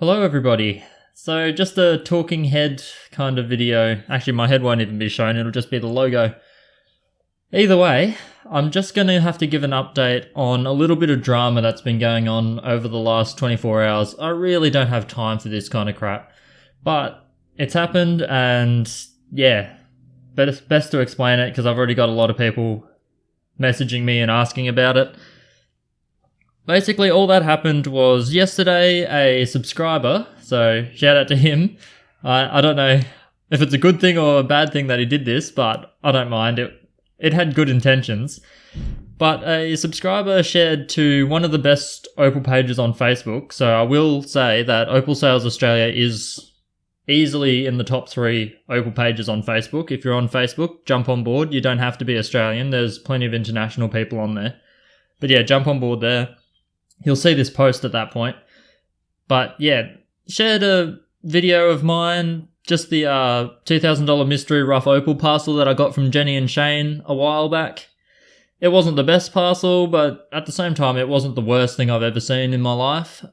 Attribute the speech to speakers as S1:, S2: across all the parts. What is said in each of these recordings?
S1: Hello everybody. So just a talking head kind of video. Actually, my head won't even be shown, it'll just be the logo. Either way, I'm just going to have to give an update on a little bit of drama that's been going on over the last 24 hours. I really don't have time for this kind of crap. But it's happened and yeah, best to explain it because I've already got a lot of people messaging me and asking about it. Basically, all that happened was yesterday a subscriber, so shout out to him. I don't know if it's a good thing or a bad thing that he did this, but I don't mind. It had good intentions. But a subscriber shared to one of the best Opal pages on Facebook, so I will say that Opal Sales Australia is easily in the top 3 Opal pages on Facebook. If you're on Facebook, jump on board. You don't have to be Australian. There's plenty of international people on there. But yeah, jump on board there. You'll see this post at that point. But yeah, shared a video of mine, just the $2,000 mystery rough Opal parcel that I got from Jennie and Shane a while back. It wasn't the best parcel, but at the same time, it wasn't the worst thing I've ever seen in my life.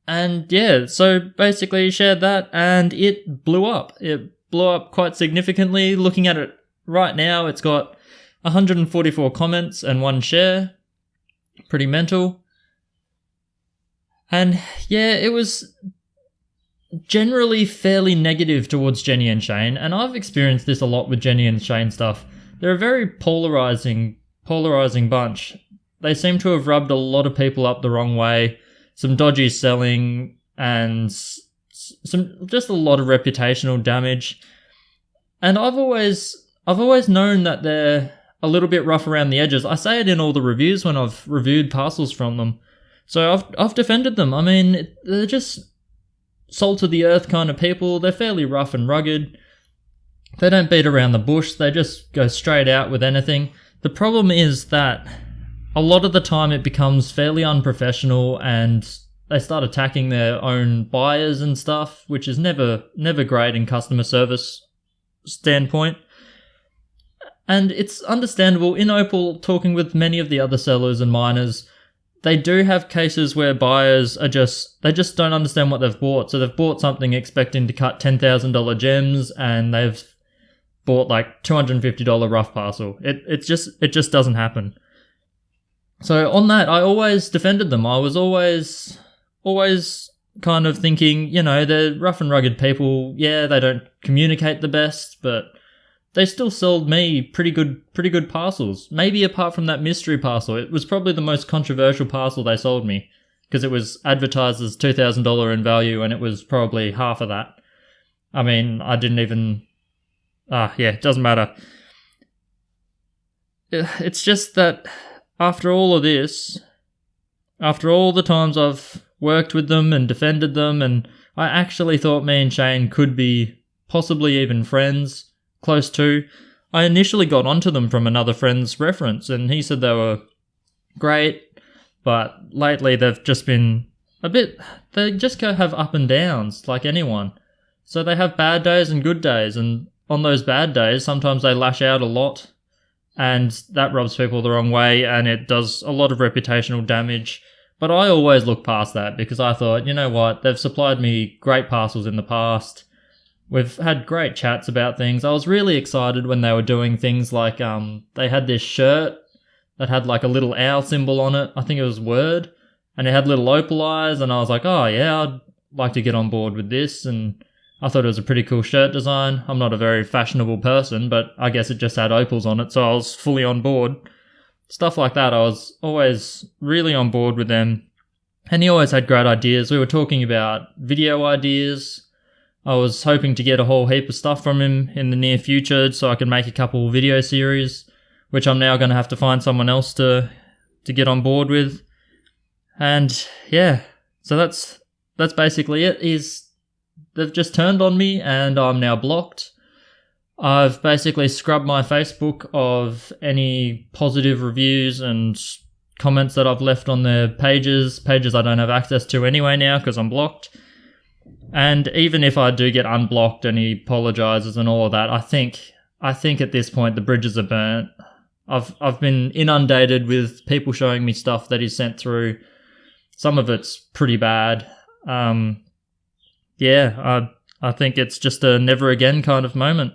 S1: And yeah, so basically shared that and it blew up. It blew up quite significantly. Looking at it right now, it's got 144 comments and 1 share. Pretty mental. And yeah, it was generally fairly negative towards Jennie and Shane, and I've experienced this a lot with Jennie and Shane stuff. They're a very polarizing bunch. They seem to have rubbed a lot of people up the wrong way, some dodgy selling, and some just a lot of reputational damage. And I've always known that they're a little bit rough around the edges. I say it in all the reviews when I've reviewed parcels from them. So I've defended them. I mean, they're just salt of the earth kind of people. They're fairly rough and rugged. They don't beat around the bush. They just go straight out with anything. The problem is that a lot of the time it becomes fairly unprofessional and they start attacking their own buyers and stuff, which is never great in customer service standpoint. And it's understandable. In Opal, talking with many of the other sellers and miners, they do have cases where buyers they just don't understand what they've bought. So they've bought something expecting to cut $10,000 gems and they've bought like $250 rough parcel. It just doesn't happen. So on that, I always defended them. I was always kind of thinking, they're rough and rugged people. Yeah, they don't communicate the best, but they still sold me pretty good parcels. Maybe apart from that mystery parcel. It was probably the most controversial parcel they sold me because it was advertised as $2,000 in value and it was probably half of that. I mean, I didn't even... it doesn't matter. It's just that after all of this, after all the times I've worked with them and defended them, and I actually thought me and Shane could be possibly even friends, close to. I initially got onto them from another friend's reference and he said they were great, but lately they've just been they just have up and downs like anyone. So they have bad days and good days, and on those bad days sometimes they lash out a lot and that rubs people the wrong way and it does a lot of reputational damage. But I always look past that because I thought, you know what, they've supplied me great parcels in the past. We've had great chats about things. I was really excited when they were doing things like they had this shirt that had like a little owl symbol on it. I think it was Word. And it had little opal eyes. And I was like, oh yeah, I'd like to get on board with this. And I thought it was a pretty cool shirt design. I'm not a very fashionable person, but I guess it just had opals on it. So I was fully on board. Stuff like that. I was always really on board with them. And he always had great ideas. We were talking about video ideas. I was hoping to get a whole heap of stuff from him in the near future so I could make a couple video series, which I'm now going to have to find someone else to get on board with. And yeah, so that's basically it. They've just turned on me and I'm now blocked. I've basically scrubbed my Facebook of any positive reviews and comments that I've left on their pages I don't have access to anyway now because I'm blocked. And even if I do get unblocked and he apologizes and all of that, I think at this point the bridges are burnt. I've been inundated with people showing me stuff that he's sent through some of it's pretty bad. Yeah, I think it's just a never again kind of moment.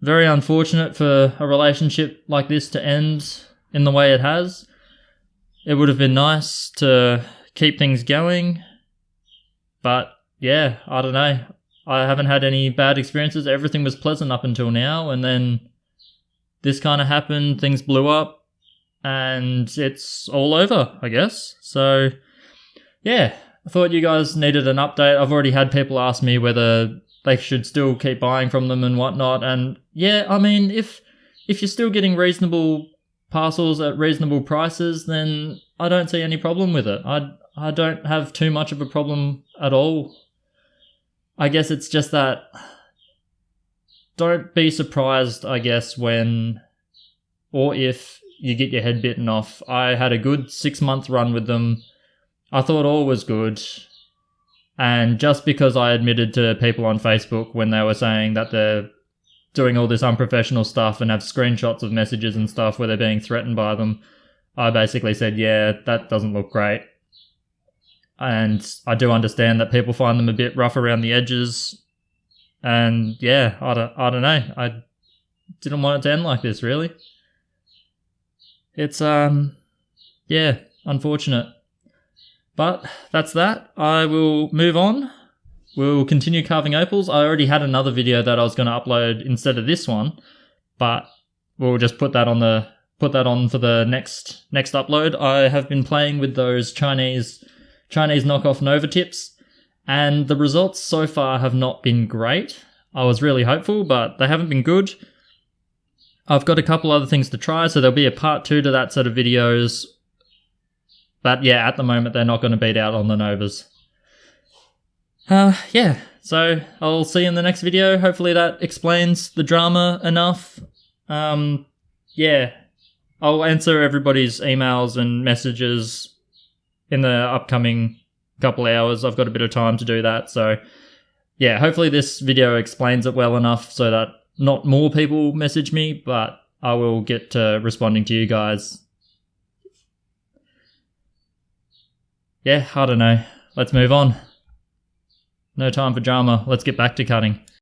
S1: Very unfortunate for a relationship like this to end in the way it has. It would have been nice to keep things going, but yeah, I don't know. I haven't had any bad experiences. Everything was pleasant up until now, and then this kind of happened, things blew up, and it's all over, I guess. So, yeah, I thought you guys needed an update. I've already had people ask me whether they should still keep buying from them and whatnot, and yeah, I mean, if you're still getting reasonable parcels at reasonable prices, then I don't see any problem with it. I don't have too much of a problem at all. I guess it's just that don't be surprised, I guess, when or if you get your head bitten off. I had a good 6-month run with them. I thought all was good. And just because I admitted to people on Facebook when they were saying that they're doing all this unprofessional stuff and have screenshots of messages and stuff where they're being threatened by them, I basically said, yeah, that doesn't look great. And I do understand that people find them a bit rough around the edges. And yeah, I don't know. I didn't want it to end like this, really. It's, yeah, unfortunate. But that's that. I will move on. We'll continue carving opals. I already had another video that I was going to upload instead of this one, but we'll just put that on for the next upload. I have been playing with those Chinese knockoff Nova tips, and the results so far have not been great. I was really hopeful, but they haven't been good. I've got a couple other things to try, so there'll be a part 2 to that set of videos. But yeah, at the moment, they're not going to beat out on the Novas. Yeah, so I'll see you in the next video. Hopefully that explains the drama enough. Yeah, I'll answer everybody's emails and messages in the upcoming couple hours. I've got a bit of time to do that. So yeah, hopefully this video explains it well enough so that not more people message me, but I will get to responding to you guys. Yeah, I don't know. Let's move on. No time for drama. Let's get back to cutting.